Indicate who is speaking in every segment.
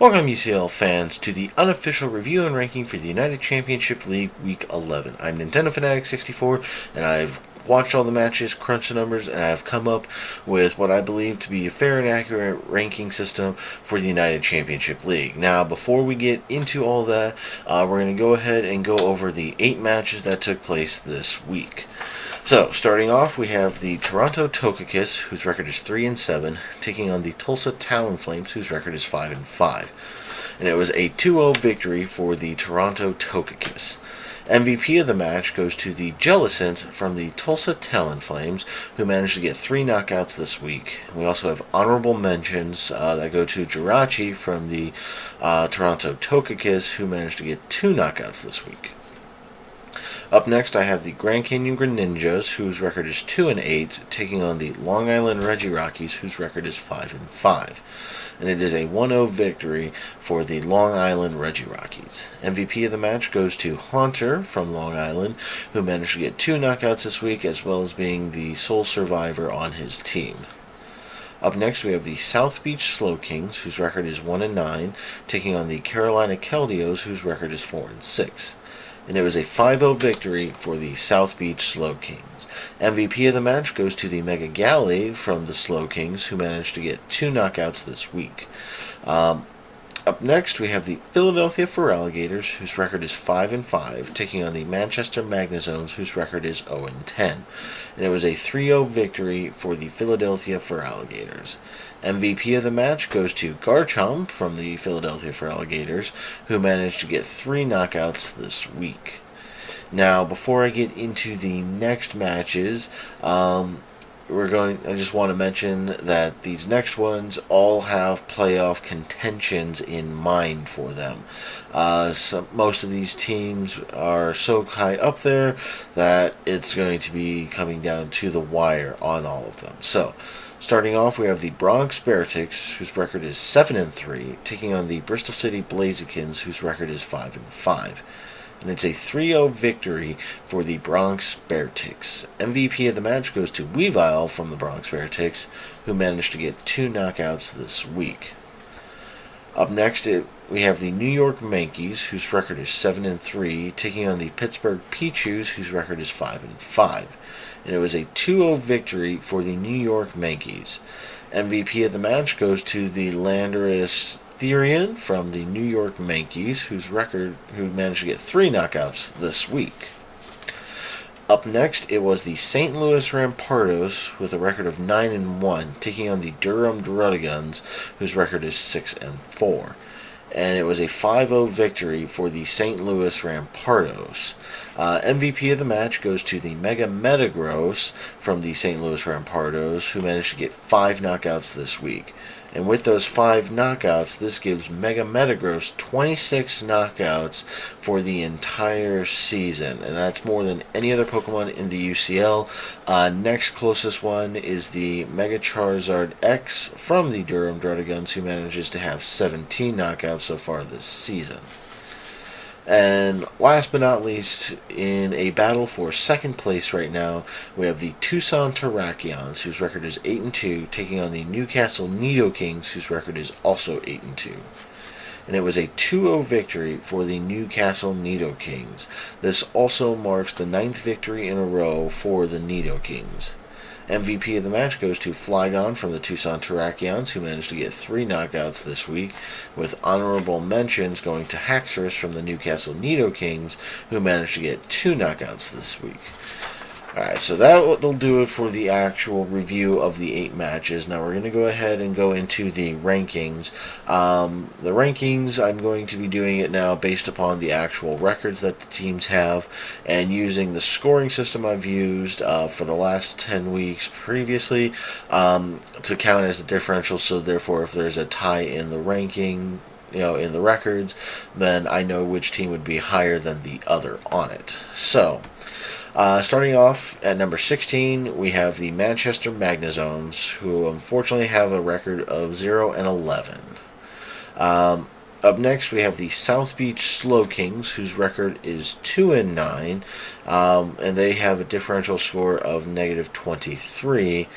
Speaker 1: Welcome, UCL fans, to the unofficial review and ranking for the United Championship League Week 11. I'm Nintendo Fanatic 64, and I've watched all the matches, crunched the numbers, and I've come up with what I believe to be a fair and accurate ranking system for the United Championship League. Now, before we get into all that, we're going to go ahead and go over the 8 matches that took place this week. So, starting off, we have the Toronto Tokakis, whose record is 3-7, taking on the Tulsa Talonflames, whose record is 5-5. And it was a 2-0 victory for the Toronto Tokakis. MVP of the match goes to the Jellicent from the Tulsa Talonflames, who managed to get 3 knockouts this week. We also have honorable mentions that go to Jirachi from the Toronto Tokakis, who managed to get 2 knockouts this week. Up next, I have the Grand Canyon Greninjas, whose record is 2-8, taking on the Long Island Regirockies, whose record is 5-5. And it is a 1-0 victory for the Long Island Regirockies. MVP of the match goes to Haunter from Long Island, who managed to get 2 knockouts this week, as well as being the sole survivor on his team. Up next, we have the South Beach Slow Kings, whose record is 1-9, taking on the Carolina Keldios, whose record is 4-6. And it was a 5-0 victory for the South Beach Slow Kings. MVP of the match goes to the Mega Galley from the Slow Kings, who managed to get 2 knockouts this week. Up next, we have the Philadelphia Feraligators, whose record is 5-5, taking on the Manchester Magnazones, whose record is 0-10. And it was a 3-0 victory for the Philadelphia Feraligators. MVP of the match goes to Garchomp from the Philadelphia Feraligators, who managed to get 3 knockouts this week. Now, before I get into the next matches, I just want to mention that these next ones all have playoff contentions in mind for them. Most of these teams are so high up there that it's going to be coming down to the wire on all of them. So, starting off, we have the Bronx Beartics, whose record is 7-3, taking on the Bristol City Blazekins, whose record is 5-5. And it's a 3-0 victory for the Bronx Beartics. MVP of the match goes to Weavile from the Bronx Beartics, who managed to get 2 knockouts this week. Up next, we have the New York Yankees, whose record is 7-3, taking on the Pittsburgh Pichus, whose record is 5-5. And it was a 2-0 victory for the New York Yankees. MVP of the match goes to the Landorus Therian from the New York Yankees, who managed to get 3 knockouts this week. Up next, it was the St. Louis Rampardos with a record of 9-1, taking on the Durham Druddigons, whose record is 6-4. And it was a 5-0 victory for the St. Louis Rampardos. MVP of the match goes to the Mega Metagross from the St. Louis Rampardos, who managed to get 5 knockouts this week. And with those 5 knockouts, this gives Mega Metagross 26 knockouts for the entire season. And that's more than any other Pokemon in the UCL. Next closest one is the Mega Charizard X from the Durham Druddigons, who manages to have 17 knockouts so far this season. And last but not least, in a battle for second place right now, we have the Tucson Terrakions, whose record is 8-2, taking on the Newcastle Nidokings, whose record is also 8-2. And it was a 2-0 victory for the Newcastle Nidokings. This also marks the 9th victory in a row for the Nidokings. MVP of the match goes to Flygon from the Tucson Terrakions, who managed to get 3 knockouts this week, with honorable mentions going to Haxorus from the Newcastle Nidokings, who managed to get 2 knockouts this week. Alright, so that'll do it for the actual review of the 8 matches. Now we're going to go ahead and go into the rankings. The rankings, I'm going to be doing it now based upon the actual records that the teams have, and using the scoring system I've used for the last 10 weeks previously to count as a differential, so therefore if there's a tie in the ranking, in the records, then I know which team would be higher than the other on it. So, starting off at number 16, we have the Manchester Magnazones, who unfortunately have a record of 0-11. Up next, we have the South Beach Slow Kings, whose record is 2-9, and they have a differential score of -23.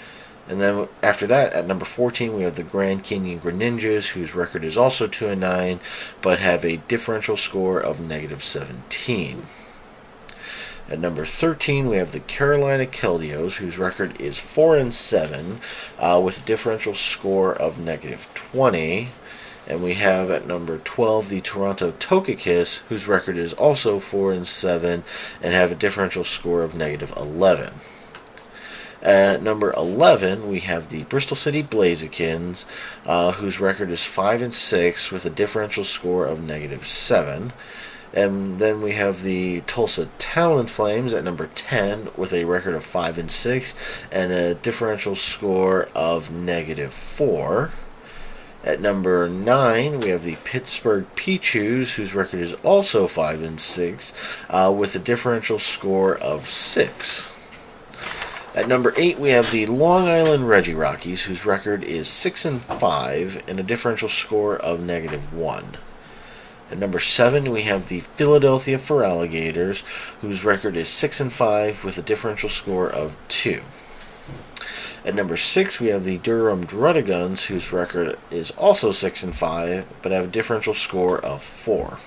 Speaker 1: And then after that, at number 14, we have the Grand Canyon Greninjas, whose record is also 2-9, but have a differential score of -17. At number 13, we have the Carolina Keldios, whose record is 4-7, with a differential score of -20. And we have at number 12 the Toronto Tokakis, whose record is also 4-7 and have a differential score of -11. At number 11, we have the Bristol City Blazekins, whose record is 5-6 with a differential score of -7. And then we have the Tulsa Talonflames at number 10 with a record of 5-6 and a differential score of -4. At number 9, we have the Pittsburgh Pichus, whose record is also 5-6 with a differential score of 6. At number 8, we have the Long Island Reggie Rockies, whose record is 6-5 and a differential score of -1. At number 7, we have the Philadelphia Feraligators, whose record is 6-5 with a differential score of 2. At number 6, we have the Durham Druddigons, whose record is also 6-5, but have a differential score of 4.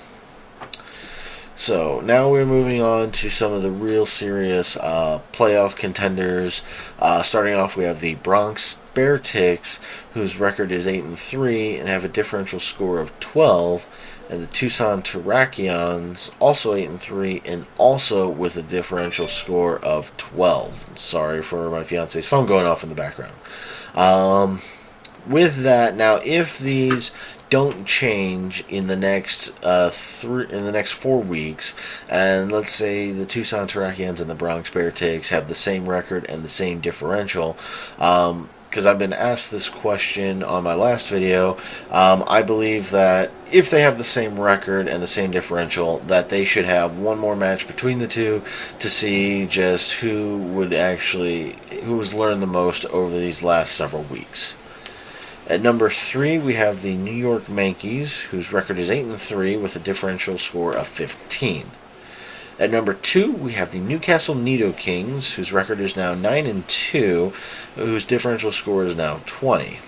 Speaker 1: So now we're moving on to some of the real serious playoff contenders. Starting off, we have the Bronx Bearticks, whose record is 8-3 and have a differential score of 12, and the Tucson Terrakions, also 8-3 and also with a differential score of 12. Sorry for my fiance's phone going off in the background. With that, now if these don't change in the next 4 weeks, and let's say the Tucson Terrakions and the Bronx Bearticks have the same record and the same differential, because I've been asked this question on my last video, I believe that if they have the same record and the same differential, that they should have one more match between the two to see just who's learned the most over these last several weeks. At number 3, we have the New York Yankees, whose record is 8-3 with a differential score of 15. At number 2, we have the Newcastle Nido-Kings, whose record is now 9-2, whose differential score is now 20.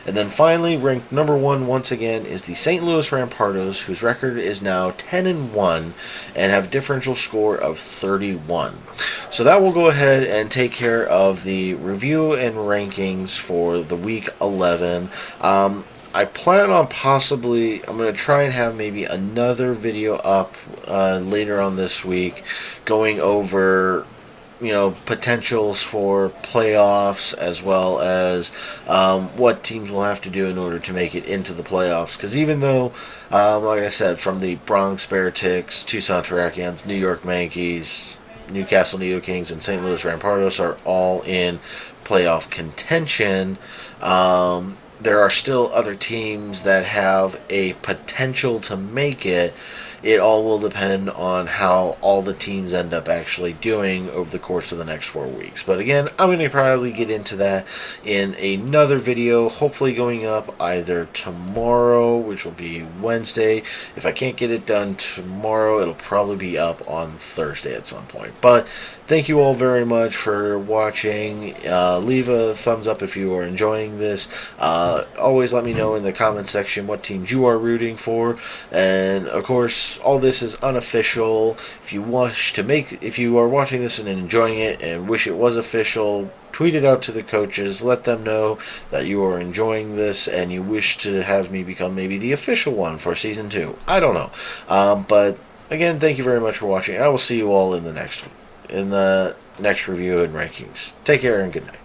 Speaker 1: And then finally, ranked number 1 once again is the St. Louis Rampardos, whose record is now 10-1 and have a differential score of 31. So that will go ahead and take care of the review and rankings for the week 11. I plan on I'm going to try and have maybe another video up later on this week going over potentials for playoffs, as well as what teams will have to do in order to make it into the playoffs. Because even though, like I said, from the Bronx Bearticks, Tucson Terrakions, New York Yankees, Newcastle Nido-Kings, and St. Louis Rampardos are all in playoff contention, there are still other teams that have a potential to make it. It all will depend on how all the teams end up actually doing over the course of the next 4 weeks. But again, I'm going to probably get into that in another video, hopefully going up either tomorrow, which will be Wednesday. If I can't get it done tomorrow, it'll probably be up on Thursday at some point. But thank you all very much for watching. Leave a thumbs up if you are enjoying this. Always let me know in the comment section what teams you are rooting for. And of course, all this is unofficial. If you are watching this and enjoying it and wish it was official, tweet it out to the coaches. Let them know that you are enjoying this and you wish to have me become maybe the official one for Season 2. I don't know. But again, thank you very much for watching. I will see you all in the next review and rankings. Take care and good night.